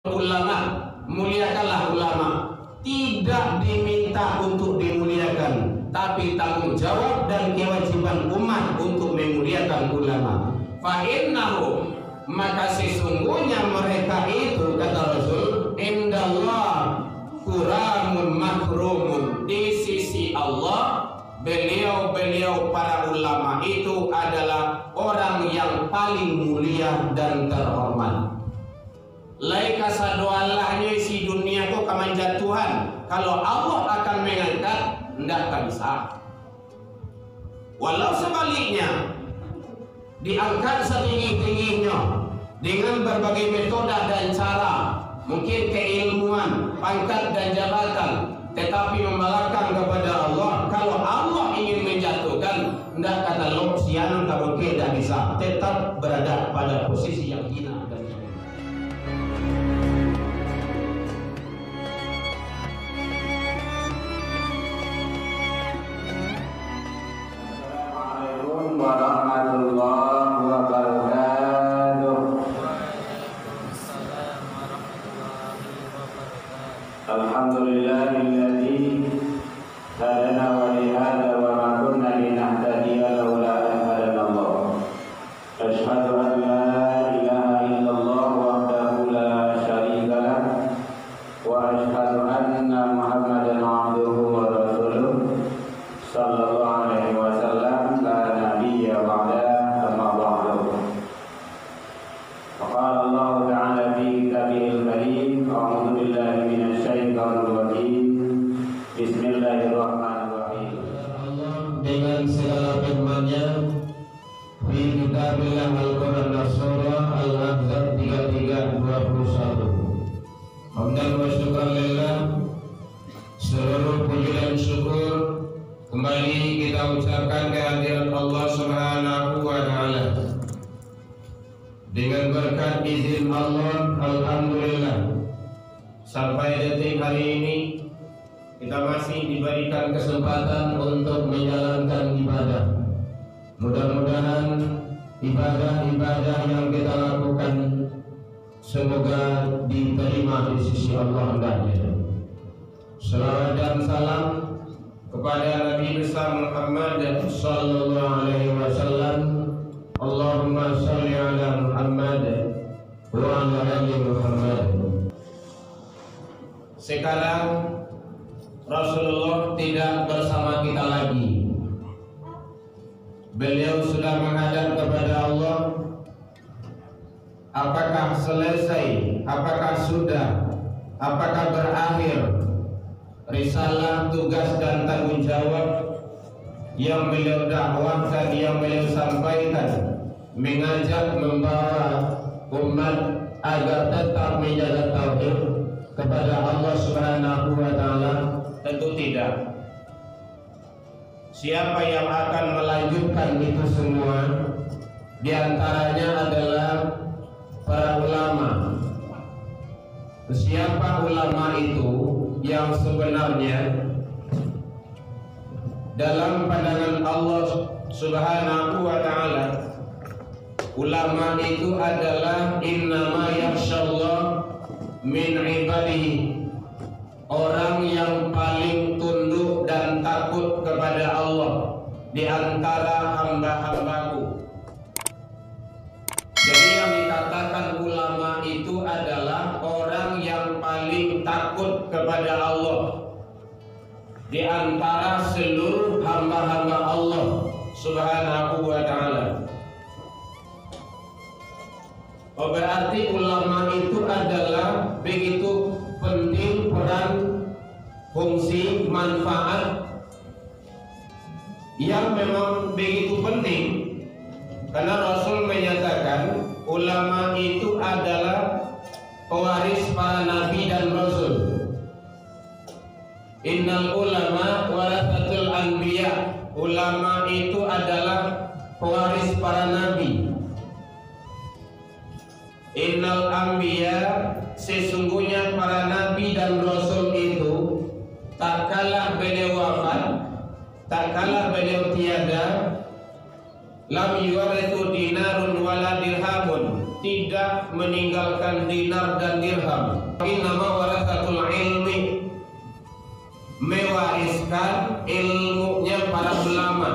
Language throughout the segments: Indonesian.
ulama, muliakanlah ulama. Tidak diminta untuk dimuliakan, tapi tanggung jawab dan kewajiban umat untuk memuliakan ulama. Fa innahu, maka sesungguhnya mereka itu, kata Rasul, indallah kuramun makrumun, di sisi Allah beliau para ulama itu adalah orang yang paling mulia dan terhormat. Laika sadoallahnya si dunia kok kamanjat Tuhan. Kalau Allah akan mengangkat, tidak akan bisa. Walau sebaliknya diangkat setinggi-tingginya dengan berbagai metode dan cara, mungkin keilmuan, pangkat dan jabatan, tetapi membalakan kepada Allah. Kalau Allah ingin menjatuhkan, tidak kata lo siang tak mungkin, tidak bisa. Tetap berada pada posisi yang hina dan warahmatullahi wabarakatuh. Alhamdulillahilladzi hadana wa li hadza wa ma kunna linahtadiya laula an hadana Allah. Asyhadu an la ilaha illallah wahdahu la syarika lah wa asyhadu anna Muhammadan abduhu wa rasuluh sallallahu alaihi wasallam la nabiyya ba'da amma ba'du. Qala Allah ta'ala fi kitabihil karim, a'udzu billahi minasy syaithanir rajim. Bismillahirrahmanirrahim. Allah dengan segala firman-Nya fi kitabillah Al-Qur'an Surah Al-Ahzab 33:21. Hamdan wa syukran lillah, seluruh puji dan syukur kembali kita ucapkan kehadiran Allah Subhanahu wa Ta'ala. Dengan berkat izin Allah, alhamdulillah, sampai detik hari ini kita masih diberikan kesempatan untuk menjalankan ibadah. Mudah-mudahan ibadah-ibadah yang kita lakukan semoga diterima di sisi Allah hendaknya. Salawat dan salam kepada Nabi besar Muhammad sallallahu alaihi wasallam. Allahumma shalli ala Muhammad wa ala ali Muhammad. Sekarang Rasulullah tidak bersama kita lagi. Beliau sudah menghadap kepada Allah. Apakah selesai? Apakah sudah? Apakah berakhir risalah, tugas dan tanggung jawab yang beliau dakwahkan, yang beliau sampaikan, mengajak, membawa umat agar tetap menjaga tauhid kepada Allah Subhanahu wa Ta'ala? Tentu tidak. Siapa yang akan melanjutkan itu semua? Di antaranya adalah para ulama. Siapa ulama itu yang sebenarnya dalam pandangan Allah Subhanahu wa Ta'ala? Ulama itu adalah innama yakhshallah min ibadihi, orang yang paling tunduk dan takut kepada Allah di antara hamba-hambaku. Jadi yang dikatakan ulama itu adalah orang yang paling takut kepada Allah di antara seluruh hamba-hamba Allah Subhanahu wa Ta'ala. Oh, berarti ulama itu adalah begitu penting peran, fungsi, manfaat yang memang begitu penting, karena Rasul menyatakan ulama itu adalah pewaris para nabi dan rasul. Innal ulama warathatul anbiya, ulama itu adalah pewaris para nabi. Innal anbiya, sesungguhnya para nabi dan rasul itu tak kalah beliau wafat, tak kalah beliau tiada, lam yuwarithu dinarun wala dirhamun, tidak meninggalkan dinar dan dirham. Innama warathatul ilmi, mewariskan ilmunya para ulama.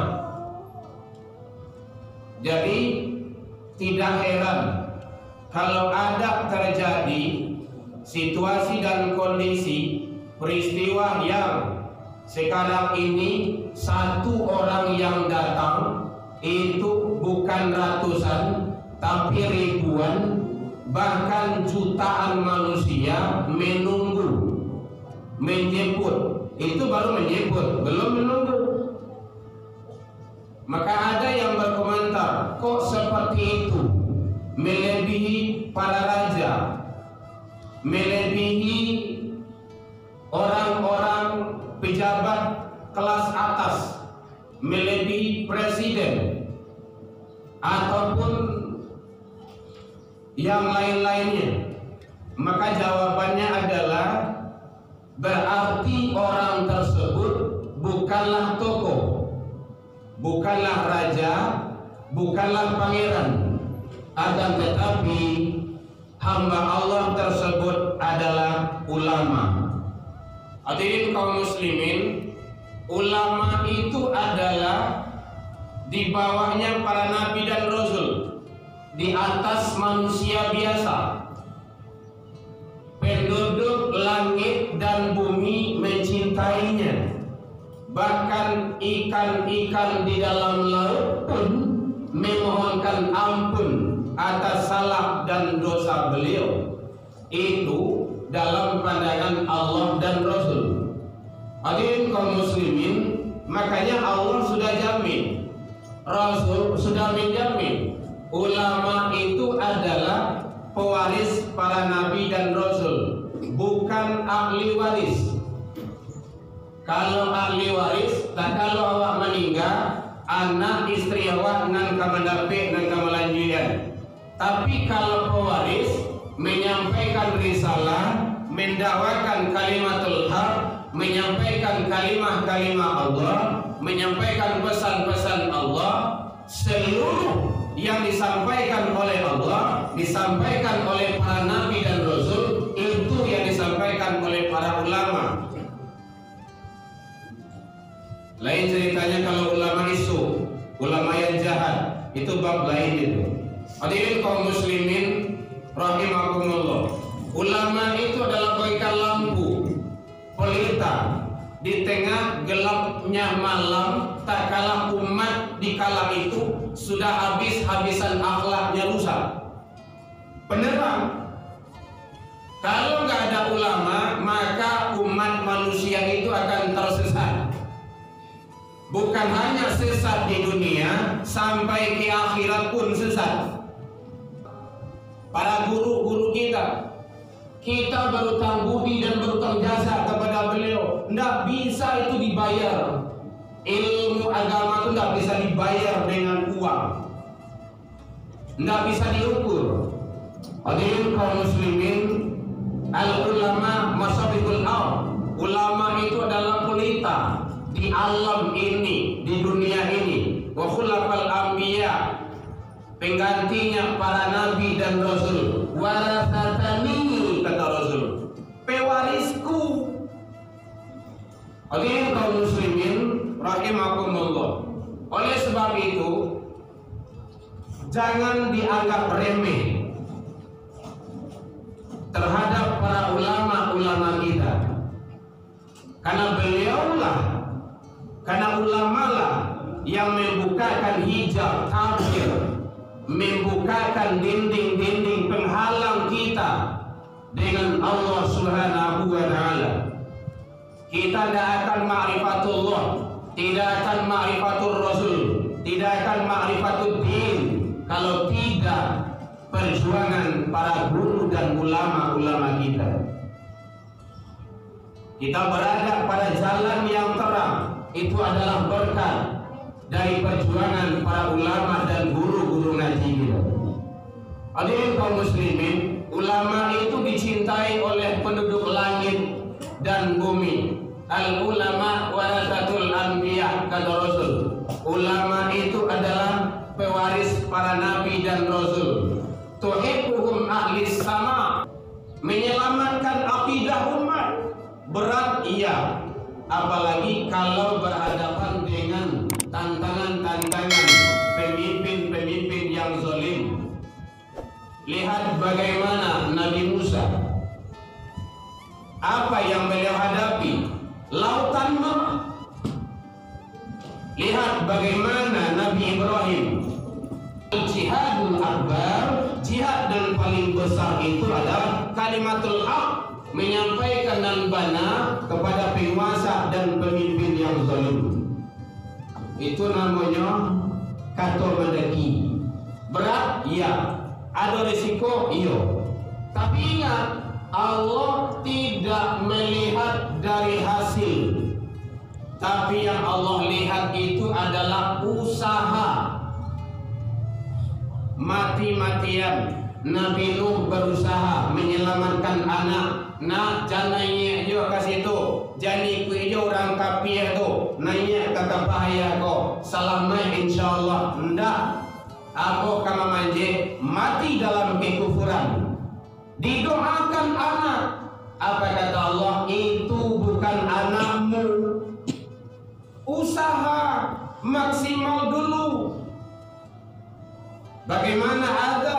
Jadi tidak heran kalau ada terjadi situasi dan kondisi peristiwa yang sekarang ini satu orang yang datang itu bukan ratusan tapi ribuan bahkan jutaan manusia menunggu, menjemput. Itu baru menjemput, belum menunggu. Maka ada yang berkomentar, kok seperti itu? Melebihi para raja, melebihi orang-orang pejabat kelas atas, melebihi presiden ataupun yang lain-lainnya. Maka jawabannya adalah berarti orang tersebut bukanlah tokoh, bukanlah raja, bukanlah pangeran, akan tetapi hamba Allah tersebut adalah ulama. Hadirin kaum muslimin, ulama itu adalah di bawahnya para nabi dan rasul, di atas manusia biasa. Penduduk langit dan bumi mencintainya. Bahkan ikan-ikan di dalam laut pun memohonkan ampun atas salah dan dosa beliau. Itu dalam pandangan Allah dan Rasul. Hadirin kaum muslimin, makanya Allah sudah jamin, Rasul sudah menjamin, ulama itu adalah pewaris para nabi dan rasul, bukan ahli waris. Kalau ahli waris, tak kalau awak meninggal, anak istri awak nan kamandapik nan kamalanjuyan. Tapi kalau pewaris menyampaikan risalah, mendakwakan kalimatul haq, menyampaikan kalimah-kalimah Allah, menyampaikan pesan-pesan Allah, seluruh yang disampaikan oleh Allah, disampaikan oleh para nabi dan rasul, itu yang disampaikan oleh para ulama. Lain ceritanya kalau ulama isu, ulama yang jahat, itu bab lain itu. Hadirin kaum muslimin rahimakumullah. Ulama itu adalah bagaikan lampu pelita di tengah gelapnya malam, tak kalah umat di kala itu sudah habis-habisan akhlaknya rusak. Penerang. Kalau nggak ada ulama, maka umat manusia itu akan tersesat. Bukan hanya sesat di dunia, sampai ke akhirat pun sesat. Para guru-guru kita berutang budi dan berutang jasa kepada beliau. Tidak bisa itu dibayar. Ilmu agama itu tidak bisa dibayar dengan uang. Tidak bisa diukur. Hadirin kaum muslimin, al-ulama masabihul ard. Ulama itu adalah pelita di alam ini, di dunia ini. Wa khulafal anbiya, penggantinya para nabi dan rasul. Warasatani, kata Rasul, pewarisku. Hadirin kaum muslimin rahimakumullah. Oleh sebab itu, jangan dianggap remeh terhadap para ulama-ulama kita, karena beliaulah, karena ulamalah yang membukakan hijab kafir, membukakan dinding-dinding penghalang kita dengan Allah Subhanahu wa Ta'ala. Kita tidak akan ma'rifatullah, tidak akan ma'rifatul Rasul, tidak akan ma'rifatul din kalau tidak perjuangan para guru dan ulama-ulama kita. Kita berada pada jalan yang terang, itu adalah berkat dari perjuangan para ulama dan guru-guru ngaji kita. Hadirin kaum muslimin, ulama itu dicintai oleh penduduk langit dan bumi. Al-ulama warasatul anbiya, kata Rasul. Ulama itu adalah pewaris para nabi dan rasul. tuhibbuhum ahli sama, menyelamatkan akidah umat. Berat iya, apalagi kalau berhadapan dengan tantangan-tantangan pemimpin-pemimpin yang zalim. Lihat bagaimana Nabi Musa, apa yang beliau hadapi, lautan merah. Lihat bagaimana Nabi Ibrahim, jihadul akbar, jihad dan paling besar itu adalah kalimatul haq, menyampaikan dan benar kepada penguasa dan pemimpin yang zalim. Itu namanya kata mendaki. Berat, iya. Ada risiko, iya. Tapi ingat, Allah tidak melihat dari hasil, tapi yang Allah lihat itu adalah usaha. Mati-matian Nabi Nuh berusaha menyelamatkan anak. Nak jangan dia kasih tu, jadi kuijo orang kafir tu, nanya kata bahaya ko, selamat insyaallah. Ndak, apa kamu manje mati dalam kekufuran. Didoakan anak. Apa kata Allah? Itu bukan anakmu. Usaha maksimal dulu. Bagaimana ada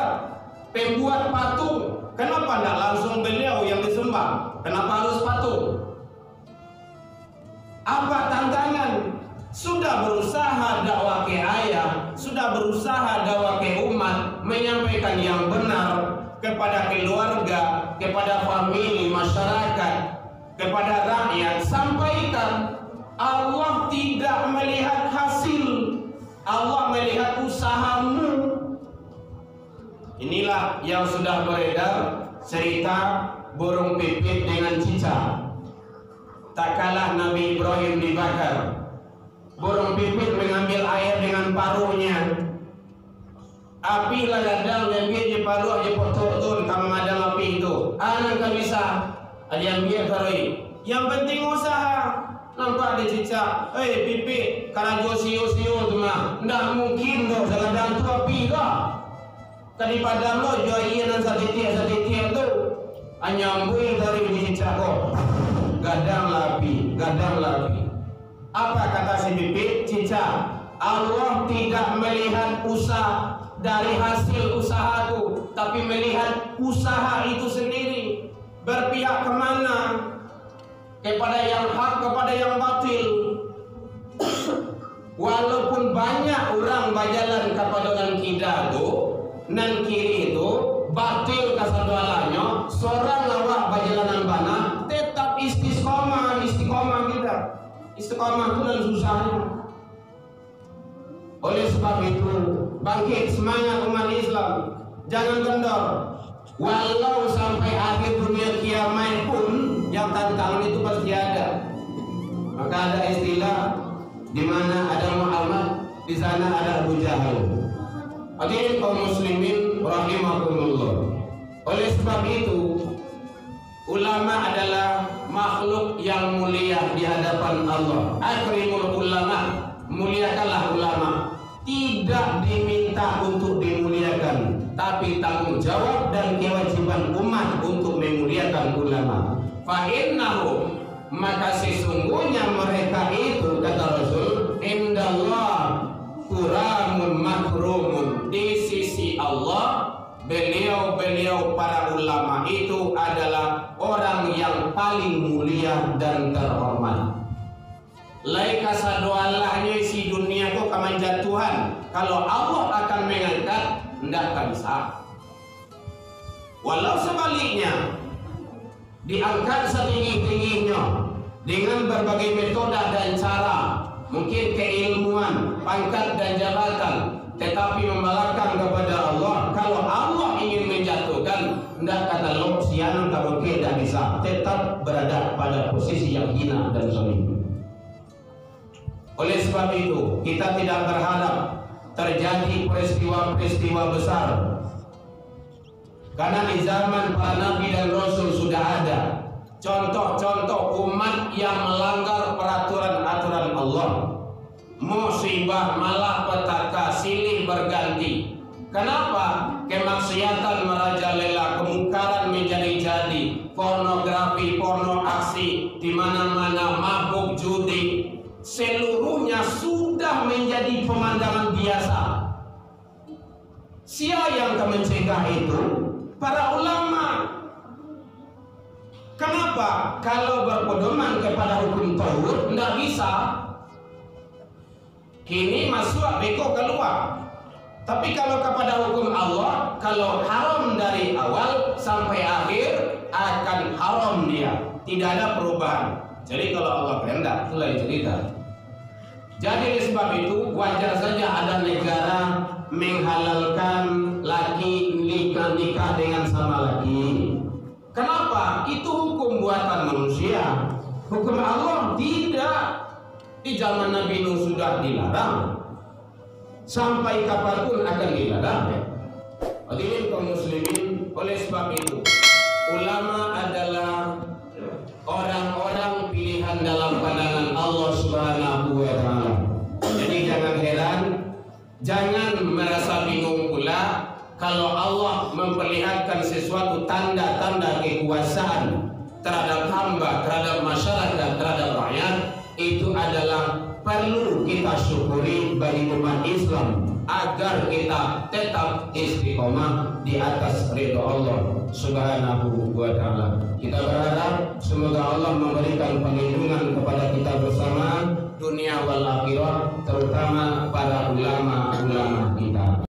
pembuat patung? Kenapa tidak langsung beliau yang disembah? Kenapa harus patung? Apa tantangan? Sudah berusaha dakwah ke ayah, sudah berusaha dakwah ke umat, menyampaikan yang benar kepada keluarga, kepada famili, masyarakat, kepada rakyat. Sampaikan. Allah tidak melihat hasil, Allah melihat usahamu. Inilah yang sudah beredar cerita burung pipit dengan cicak. Tak kalah Nabi Ibrahim dibakar. Burung pipit mengambil air dengan paruhnya. Api lah gadang yang dia paruh je potong kamu madam api itu. Anak tak bisa. Ada yang biar karoi. Yang penting usaha. Nampak dia cicak. Pipit kalau sio-sio tu mah. Ndak mungkin doh gadang tu api dah. Tadi padam lo jual ian satitik tu. Anyambui dari cicak kau. Gadang lapi. Apa kata si pipit? Cicak, Allah tidak melihat usaha dari hasil usahaku, tapi melihat usaha itu sendiri. Berpihak kemana? Kepada yang hak, kepada yang batil. Walaupun banyak orang berjalan kepada nan kida tu, nan kiri itu, batil kasadalanya, seorang lawak berjalanan bana, tetap istiqomah kita. Istiqomah itu dan susahnya. Oleh sebab itu, bangkit semangat umat Islam. Jangan kendor. Walau sampai akhir dunia kiamat pun, yang tantangan itu pasti ada. Maka ada istilah di mana ada Muhammad, di sana ada Abu Jahal. Hadirin kaum muslimin rahimakumullah. Oleh sebab itu, ulama adalah makhluk yang mulia di hadapan Allah. Akrimul ulama, muliakanlah ulama. Tidak diminta untuk dimuliakan, tapi tanggung jawab dan kewajiban umat untuk memuliakan ulama. Fa innahum, maka sesungguhnya mereka itu, kata Rasul, indallah kuramun makrumun, di sisi Allah beliau para ulama itu adalah orang yang paling mulia dan terhormat. Laika sadoallahnya isi dunia kok kemanjat Tuhan. Kalau Allah akan mengangkat, tidak akan bisa. Walau sebaliknya diangkat setinggi-tingginya dengan berbagai metode dan cara, mungkin keilmuan, pangkat dan jabatan, tetapi membalakan kepada Allah. Kalau Allah ingin menjatuhkan, tidak kata lo siang tak boleh, tidak bisa, tetap berada pada posisi yang hina dan zalim. Oleh sebab itu, kita tidak berharap terjadi peristiwa-peristiwa besar, karena di zaman para nabi dan rasul sudah ada contoh-contoh umat yang melanggar peraturan-aturan Allah. Musibah, malapetaka, silih berganti. Kenapa? kemaksiatan merajalela, kemungkaran menjadi-jadi, pornografi, porno aksi, di mana-mana mabuk, judi, seluruhnya sudah menjadi pemandangan biasa. Siapa yang akan mencegah itu? Para ulama. Kenapa? Kalau berpedoman kepada hukum tauhid tidak bisa. Kini masuk beko keluar. Tapi kalau kepada hukum Allah, kalau haram dari awal sampai akhir akan haram dia. Tidak ada perubahan. Jadi kalau Allah kehendak, itulah cerita. Jadi oleh sebab itu wajar saja ada negara menghalalkan laki nikah dengan sama laki. Kenapa? Itu hukum buatan manusia. Hukum Allah tidak. Di zaman Nabi Nuh sudah dilarang. Sampai kapanpun akan dilarang. Hadirin kaum muslimin, oleh sebab itu ulama adalah orang-orang pilihan dalam pandangan Allah Subhanahu wa taala. Jadi jangan heran, jangan merasa bingung pula kalau Allah memperlihatkan sesuatu tanda-tanda kekuasaan terhadap hamba, terhadap masyarakat, terhadap rakyat, itu adalah perlu kita syukuri bagi umat Islam agar kita tetap istiqomah di atas ridha Allah Subhanahu wa taala. Kita berharap semoga Allah memberikan perlindungan kepada kita bersama dunia wal akhirah, terutama para ulama-ulama kita.